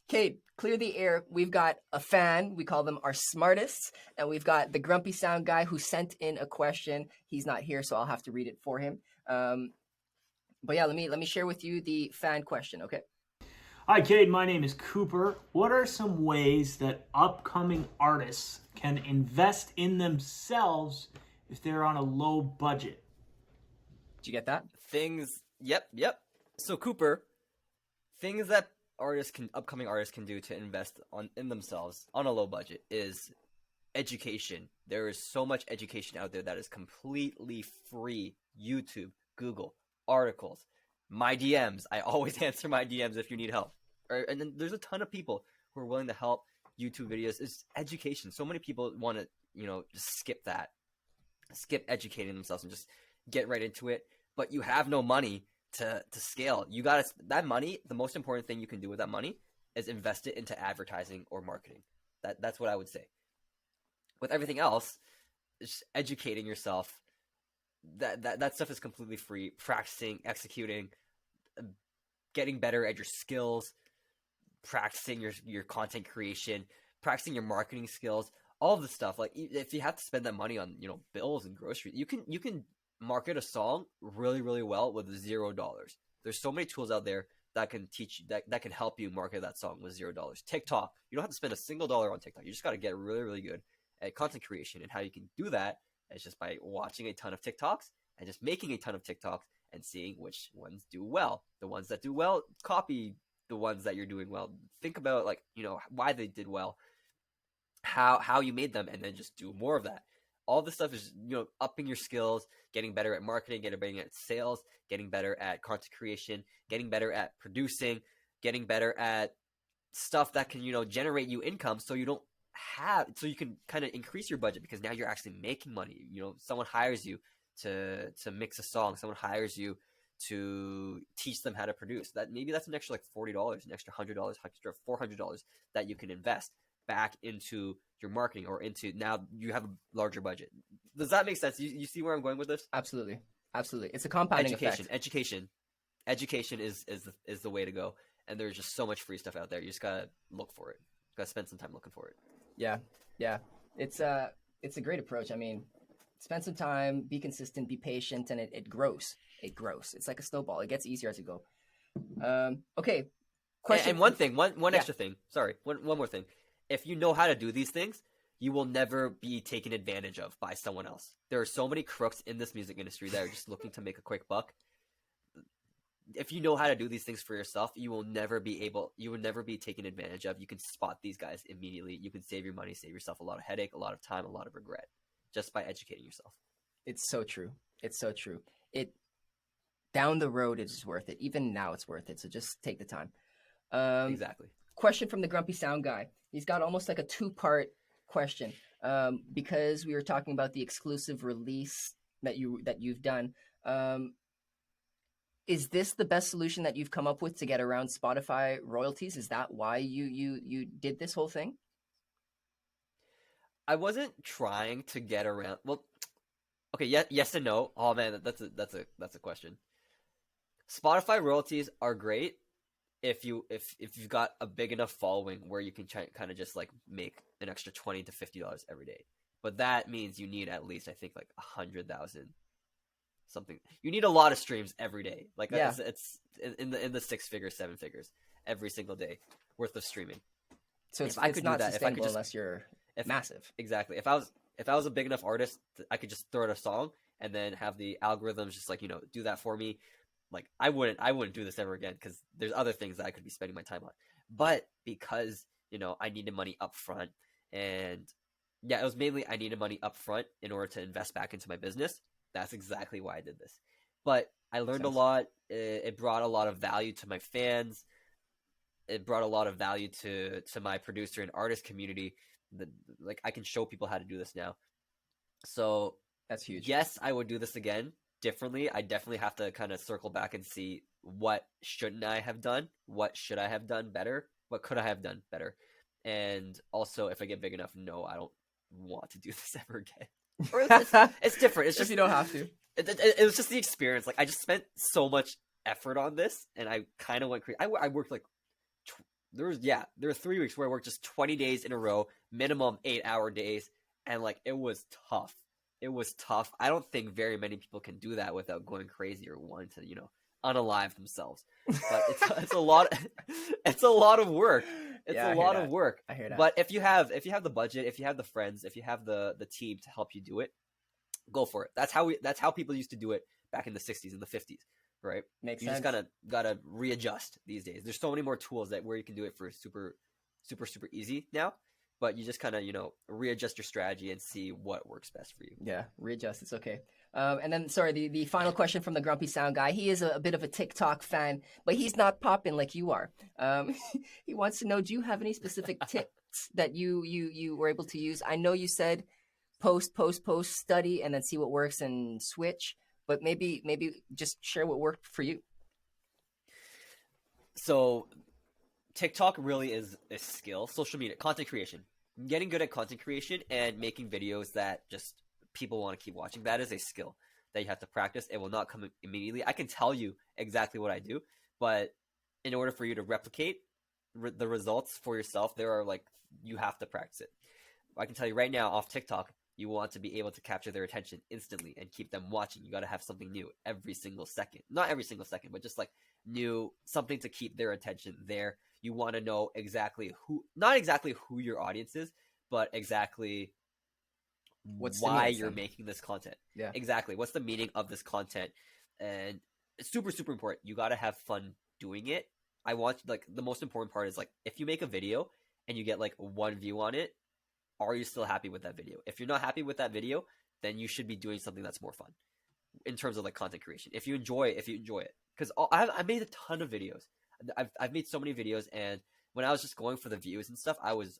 Kate, clear the air. We've got a fan. We call them our smartists, and we've got the grumpy sound guy who sent in a question. He's not here, so I'll have to read it for him. But yeah, let me share with you the fan question. Okay. Hi, Kade. My name is Cooper. What are some ways that upcoming artists can invest in themselves if they're on a low budget? Did you get that? Yep. So Cooper, things that upcoming artists can do to invest in themselves on a low budget is education. There is so much education out there that is completely free. YouTube, Google, articles, my DMs. I always answer my DMs if you need help. And then there's a ton of people who are willing to help. YouTube videos. It's education. So many people want to, just skip educating themselves and just get right into it. But you have no money to scale. You got that money. The most important thing you can do with that money is invest it into advertising or marketing. That's what I would say. With everything else, just educating yourself. That stuff is completely free. Practicing, executing, getting better at your skills, practicing your content creation, practicing your marketing skills, all of the stuff. Like if you have to spend that money on bills and groceries, you can market a song really, really well with $0. There's so many tools out there that can teach you that can help you market that song with $0. TikTok, you don't have to spend a single dollar on TikTok. You just got to get really, really good at content creation. And how you can do that is just by watching a ton of TikToks and just making a ton of TikToks and seeing which ones do well. The ones that do well, copy the ones that you're doing well. Think about why they did well, how you made them, and then just do more of that. All this stuff is, upping your skills, getting better at marketing, getting better at sales, getting better at content creation, getting better at producing, getting better at stuff that can, generate you income so you can kind of increase your budget because now you're actually making money. Someone hires you to mix a song. Someone hires you to teach them how to produce. That's an extra $40, an extra $100, extra $400 that you can invest back into your marketing or into, now you have a larger budget. Does that make sense? You see where I'm going with this? Absolutely. It's a compounding effect. Education is the way to go. And there's just so much free stuff out there. You just gotta look for it. Gotta spend some time looking for it. Yeah. It's a great approach. I mean, spend some time, be consistent, be patient, and it grows. It grows. It's like a snowball. It gets easier as you go. Okay. Question. And one extra thing. Sorry, one more thing. If you know how to do these things, you will never be taken advantage of by someone else. There are so many crooks in this music industry that are just looking to make a quick buck. If you know how to do these things for yourself, you will never be taken advantage of. You can spot these guys immediately. You can save your money, save yourself a lot of headache, a lot of time, a lot of regret, just by educating yourself. It's so true. Down the road, it's worth it. Even now, it's worth it. So just take the time. Exactly. Question from the Grumpy Sound Guy. He's got almost like a two-part question because we were talking about the exclusive release that you've done. Is this the best solution that you've come up with to get around Spotify royalties? Is that why you did this whole thing? I wasn't trying to get around. Well, okay, yes and no. Oh man, that's a question. Spotify royalties are great if you've got a big enough following where you can kind of just make an extra $20 to $50 every day. But that means you need at least, I think, 100,000 something. You need a lot of streams every day. It's in the 6 figures, 7 figures every single day worth of streaming. So it's not sustainable unless you're massive. Exactly. If I was a big enough artist, I could just throw out a song and then have the algorithms just do that for me. I wouldn't do this ever again because there's other things that I could be spending my time on. But because I needed money up front, and it was mainly I needed money up front in order to invest back into my business. That's exactly why I did this. But I learned a lot. It brought a lot of value to my fans. It brought a lot of value to my producer and artist community. I can show people how to do this now. So that's huge. Yes, I would do this again differently. I definitely have to kind of circle back and see what shouldn't I have done? What should I have done better? What could I have done better? And also, if I get big enough, no, I don't want to do this ever again. Or it's different. It's just if you don't have to. It was just the experience. I just spent so much effort on this, and I kind of went crazy. I worked like there were 3 weeks where I worked just 20 days in a row, minimum 8-hour days, and like it was tough. It was tough. I don't think very many people can do that without going crazy or wanting to, unalive themselves. But it's a lot. It's a lot of work. It's Yeah, a lot of work. I hear that. But if you have the budget, if you have the friends, if you have the team to help you do it, go for it. That's how people used to do it back in the 60s and the 50s, right? Makes you sense. just gotta readjust these days. There's so many more tools that where you can do it for super easy now. But you just kind of, readjust your strategy and see what works best for you. Yeah, readjust. It's okay. And then, sorry, the final question from the Grumpy Sound guy. He is a bit of a TikTok fan, but he's not popping like you are. He wants to know, do you have any specific tips that you were able to use? I know you said post, study, and then see what works and switch. But maybe just share what worked for you. So TikTok really is a skill. Social media, content creation. Getting good at content creation and making videos that just people want to keep watching. That is a skill that you have to practice. It will not come immediately. I can tell you exactly what I do, but in order for you to replicate the results for yourself, you have to practice it. I can tell you right now off TikTok, you want to be able to capture their attention instantly and keep them watching. You got to have something new every single second. Not every single second, but just like new, something to keep their attention there. You want to know not exactly who your audience is, but exactly why you're making this content. Yeah. Exactly. What's the meaning of this content? And it's super, super important. You got to have fun doing it. The most important part is if you make a video and you get 1 view on it, are you still happy with that video? If you're not happy with that video, then you should be doing something that's more fun in terms of content creation. If you enjoy it, because I made a ton of videos. I've made so many videos, and when I was just going for the views and stuff, I was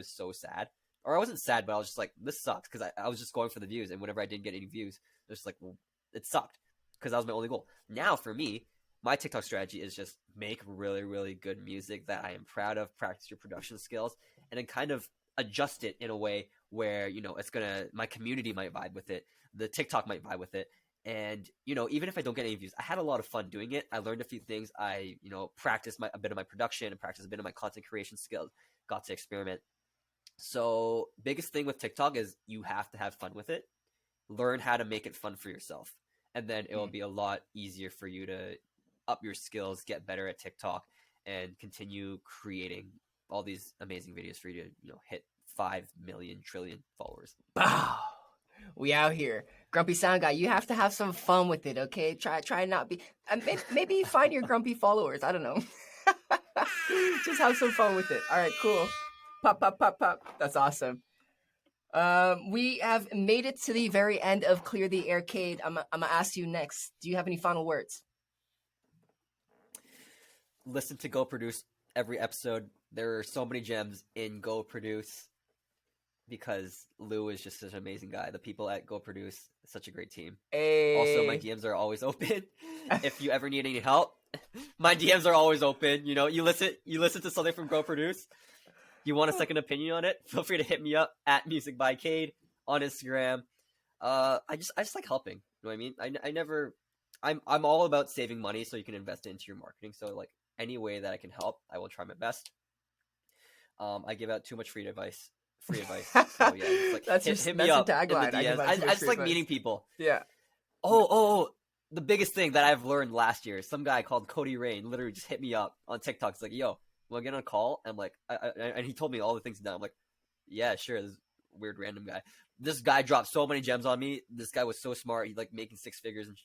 so sad. Or I wasn't sad, but I was just like, this sucks, because I was just going for the views, and whenever I didn't get any views, it was just well, it sucked, because that was my only goal. Now, for me, my TikTok strategy is just make really, really good music that I am proud of, practice your production skills, and then kind of adjust it in a way where, my community might vibe with it, the TikTok might vibe with it. And, even if I don't get any views, I had a lot of fun doing it. I learned a few things. I, practiced a bit of my production and practiced a bit of my content creation skills, got to experiment. So biggest thing with TikTok is you have to have fun with it. Learn how to make it fun for yourself. And then it will be a lot easier for you to up your skills, get better at TikTok, and continue creating all these amazing videos for you to, hit 5 million trillion followers. Wow. We out here. Grumpy Sound guy, you have to have some fun with it, okay? Try not be... maybe find your grumpy followers. I don't know. Just have some fun with it. All right, cool. Pop. That's awesome. We have made it to the very end of Clear the Aircade. I'm going to ask you next. Do you have any final words? Listen to Go Produce every episode. There are so many gems in Go Produce, because Lou is just such an amazing guy. The people at Go Produce, such a great team. Hey. Also, my DMs are always open. If you ever need any help, my DMs are always open. You listen to something from Go Produce, you want a second opinion on it, feel free to hit me up at Music by Kade on Instagram. I just like helping. You know what I mean? I'm all about saving money so you can invest it into your marketing. So any way that I can help, I will try my best. I give out too much free advice. So yeah, that's hit me up. Tagline. I just like meeting people. Yeah. Oh, the biggest thing that I've learned last year, some guy called Cody Rain literally just hit me up on TikTok. It's like, yo, want to get on a call? I'm like, and he told me all the things he's done. I'm like, yeah, sure. This weird random guy. This guy dropped so many gems on me. This guy was so smart. He making 6 figures and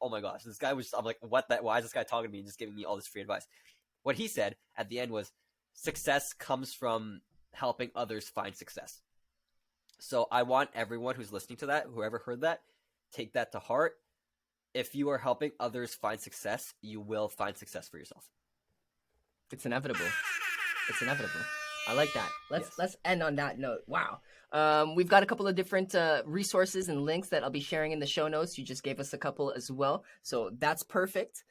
oh my gosh, this guy was. I'm like, what? Why is this guy talking to me and just giving me all this free advice? What he said at the end was, success comes from helping others find success. So I want everyone who's listening to that, whoever heard that, take that to heart. If you are helping others find success, you will find success for yourself. It's inevitable. I like that. Let's end on that note. Wow. We've got a couple of different resources and links that I'll be sharing in the show notes. You just gave us a couple as well. So that's perfect.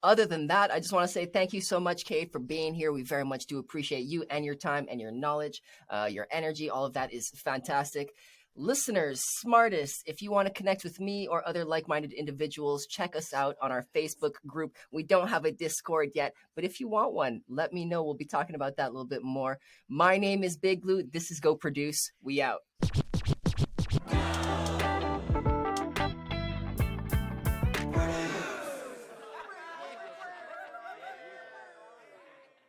Other than that, I just want to say thank you so much, Kade, for being here. We very much do appreciate you and your time and your knowledge, your energy. All of that is fantastic. Listeners, SmArtist, if you want to connect with me or other like-minded individuals, check us out on our Facebook group. We don't have a Discord yet, but if you want one, let me know. We'll be talking about that a little bit more. My name is Big Blue. This is Go Produce. We out.